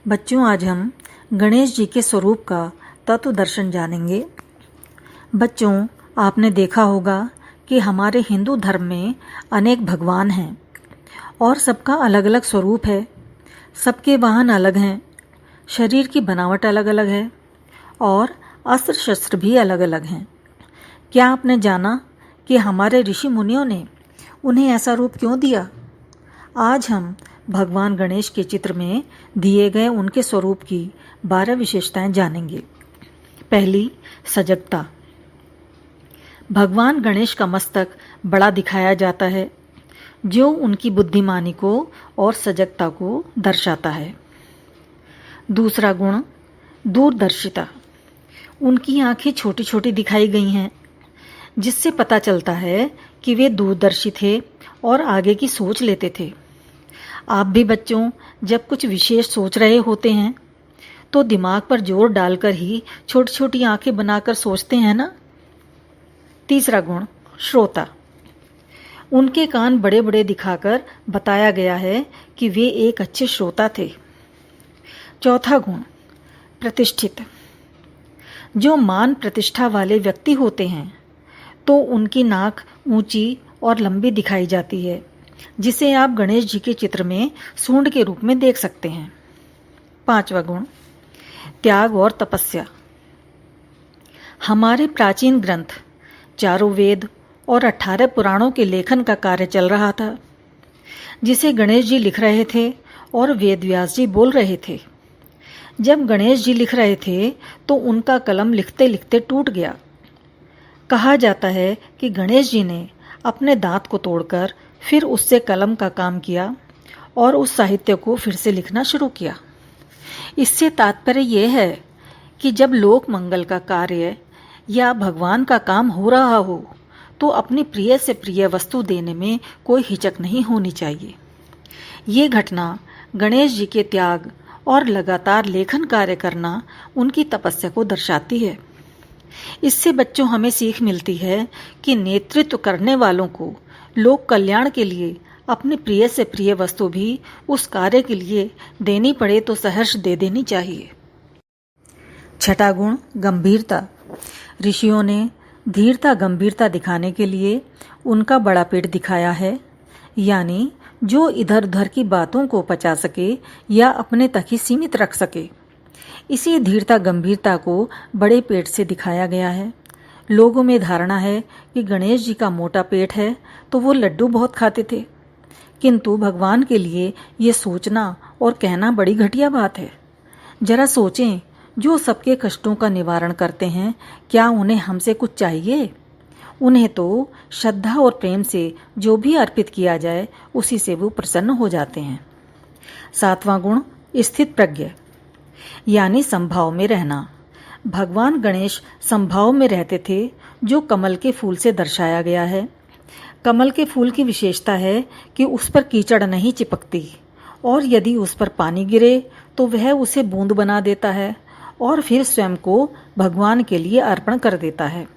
बच्चों, आज हम गणेश जी के स्वरूप का तत्व दर्शन जानेंगे। बच्चों, आपने देखा होगा कि हमारे हिंदू धर्म में अनेक भगवान हैं और सबका अलग अलग स्वरूप है। सबके वाहन अलग हैं, शरीर की बनावट अलग अलग है और अस्त्र शस्त्र भी अलग अलग हैं। क्या आपने जाना कि हमारे ऋषि मुनियों ने उन्हें ऐसा रूप क्यों दिया? आज हम भगवान गणेश के चित्र में दिए गए उनके स्वरूप की 12 विशेषताएं जानेंगे। पहली, सजगता। भगवान गणेश का मस्तक बड़ा दिखाया जाता है, जो उनकी बुद्धिमानी को और सजगता को दर्शाता है। दूसरा गुण, दूरदर्शिता। उनकी आंखें छोटी छोटी दिखाई गई हैं, जिससे पता चलता है कि वे दूरदर्शी थे और आगे की सोच लेते थे। आप भी बच्चों, जब कुछ विशेष सोच रहे होते हैं तो दिमाग पर जोर डालकर ही छोटी छोटी आंखें बनाकर सोचते हैं ना। तीसरा गुण, श्रोता। उनके कान बड़े बड़े दिखाकर बताया गया है कि वे एक अच्छे श्रोता थे। चौथा गुण, प्रतिष्ठित। जो मान प्रतिष्ठा वाले व्यक्ति होते हैं तो उनकी नाक ऊंची और लंबी दिखाई जाती है, जिसे आप गणेश जी के चित्र में सूंड के रूप में देख सकते हैं। पांचवा गुण, त्याग और तपस्या। हमारे प्राचीन ग्रंथ, चारों वेद और 18 पुराणों के लेखन का कार्य चल रहा था, जिसे गणेश जी लिख रहे थे और वेद व्यास जी बोल रहे थे। जब गणेश जी लिख रहे थे तो उनका कलम लिखते लिखते टूट गया। कहा जाता है कि गणेश जी ने अपने दांत को तोड़कर फिर उससे कलम का काम किया और उस साहित्य को फिर से लिखना शुरू किया। इससे तात्पर्य यह है कि जब लोक मंगल का कार्य या भगवान का काम हो रहा हो तो अपनी प्रिय से प्रिय वस्तु देने में कोई हिचक नहीं होनी चाहिए। ये घटना गणेश जी के त्याग और लगातार लेखन कार्य करना उनकी तपस्या को दर्शाती है। इससे बच्चों हमें सीख मिलती है कि नेतृत्व करने वालों को लोक कल्याण के लिए अपनी प्रिय से प्रिय वस्तु भी उस कार्य के लिए देनी पड़े तो सहर्ष दे देनी चाहिए। छठा गुण, गंभीरता। ऋषियों ने धीरता गंभीरता दिखाने के लिए उनका बड़ा पेट दिखाया है, यानी जो इधर उधर की बातों को पचा सके या अपने तक ही सीमित रख सके। इसी धीरता गंभीरता को बड़े पेट से दिखाया गया है। लोगों में धारणा है कि गणेश जी का मोटा पेट है तो वो लड्डू बहुत खाते थे, किंतु भगवान के लिए ये सोचना और कहना बड़ी घटिया बात है। जरा सोचें, जो सबके कष्टों का निवारण करते हैं, क्या उन्हें हमसे कुछ चाहिए? उन्हें तो श्रद्धा और प्रेम से जो भी अर्पित किया जाए उसी से वो प्रसन्न हो जाते हैं। सातवां गुण, स्थित प्रज्ञ, यानी संभाव में रहना। भगवान गणेश संभाव में रहते थे, जो कमल के फूल से दर्शाया गया है। कमल के फूल की विशेषता है कि उस पर कीचड़ नहीं चिपकती और यदि उस पर पानी गिरे तो वह उसे बूंद बना देता है और फिर स्वयं को भगवान के लिए अर्पण कर देता है।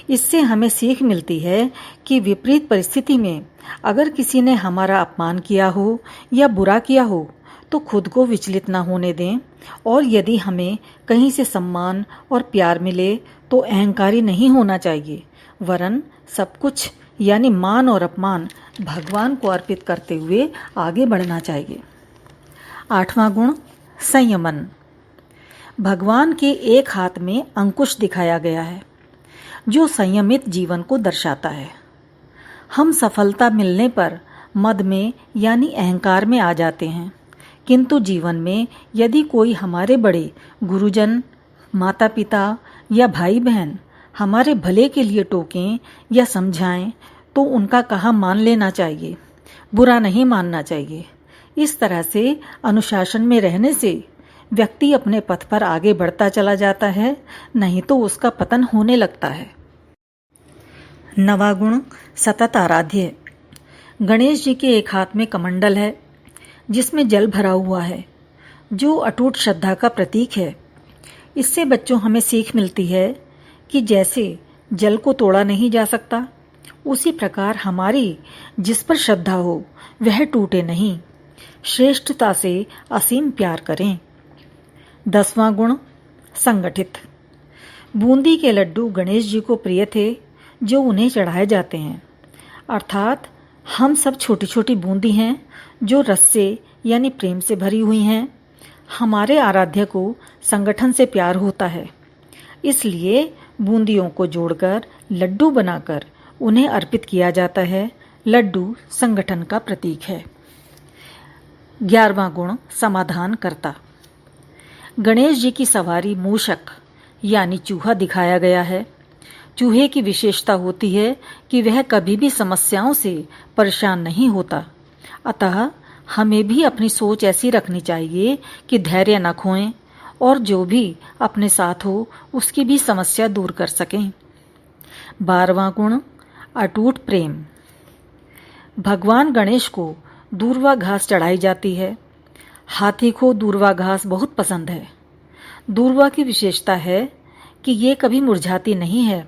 इससे हमें सीख मिलती है कि विपरीत परिस्थिति में अगर किसी ने हमारा अपमान किया हो या बुरा किया हो तो खुद को विचलित न होने दें, और यदि हमें कहीं से सम्मान और प्यार मिले तो अहंकारी नहीं होना चाहिए, वरन सब कुछ यानी मान और अपमान भगवान को अर्पित करते हुए आगे बढ़ना चाहिए। आठवां गुण, संयमन। भगवान के एक हाथ में अंकुश दिखाया गया है, जो संयमित जीवन को दर्शाता है। हम सफलता मिलने पर मद में यानी अहंकार में आ जाते हैं, किंतु जीवन में यदि कोई हमारे बड़े गुरुजन, माता पिता या भाई बहन हमारे भले के लिए टोकें या समझाएं तो उनका कहा मान लेना चाहिए, बुरा नहीं मानना चाहिए। इस तरह से अनुशासन में रहने से व्यक्ति अपने पथ पर आगे बढ़ता चला जाता है, नहीं तो उसका पतन होने लगता है। नवां गुण, सतत आराध्य। गणेश जी के एक हाथ में कमंडल है, जिसमें जल भरा हुआ है, जो अटूट श्रद्धा का प्रतीक है। इससे बच्चों हमें सीख मिलती है कि जैसे जल को तोड़ा नहीं जा सकता, उसी प्रकार हमारी जिस पर श्रद्धा हो वह टूटे नहीं। श्रेष्ठता से असीम प्यार करें। 10वां गुण संगठित। बूंदी के लड्डू गणेश जी को प्रिय थे जो उन्हें चढ़ाए जाते हैं, अर्थात हम सब छोटी छोटी बूंदी हैं जो रस से यानी प्रेम से भरी हुई हैं। हमारे आराध्य को संगठन से प्यार होता है, इसलिए बूंदियों को जोड़कर लड्डू बनाकर उन्हें अर्पित किया जाता है। लड्डू संगठन का प्रतीक है। 11वां गुण समाधान करता। गणेश जी की सवारी मूषक यानी चूहा दिखाया गया है। चूहे की विशेषता होती है कि वह कभी भी समस्याओं से परेशान नहीं होता, अतः हमें भी अपनी सोच ऐसी रखनी चाहिए कि धैर्य न खोएं और जो भी अपने साथ हो उसकी भी समस्या दूर कर सकें। 12वां गुण अटूट प्रेम। भगवान गणेश को दूर्वा घास चढ़ाई जाती है। हाथी को दूर्वा घास बहुत पसंद है। दूर्वा की विशेषता है कि ये कभी मुरझाती नहीं है।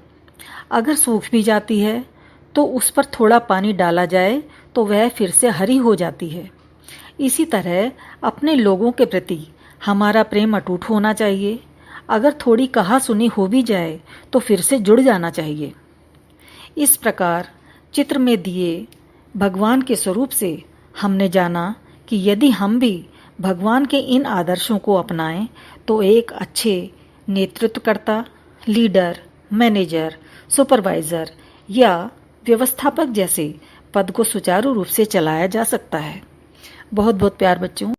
अगर सूख भी जाती है तो उस पर थोड़ा पानी डाला जाए तो वह फिर से हरी हो जाती है। इसी तरह अपने लोगों के प्रति हमारा प्रेम अटूट होना चाहिए। अगर थोड़ी कहा सुनी हो भी जाए तो फिर से जुड़ जाना चाहिए। इस प्रकार चित्र में दिए भगवान के स्वरूप से हमने जाना कि यदि हम भी भगवान के इन आदर्शों को अपनाएं तो एक अच्छे नेतृत्वकर्ता, लीडर, मैनेजर, सुपरवाइजर या व्यवस्थापक जैसे पद को सुचारू रूप से चलाया जा सकता है। बहुत बहुत प्यार बच्चों।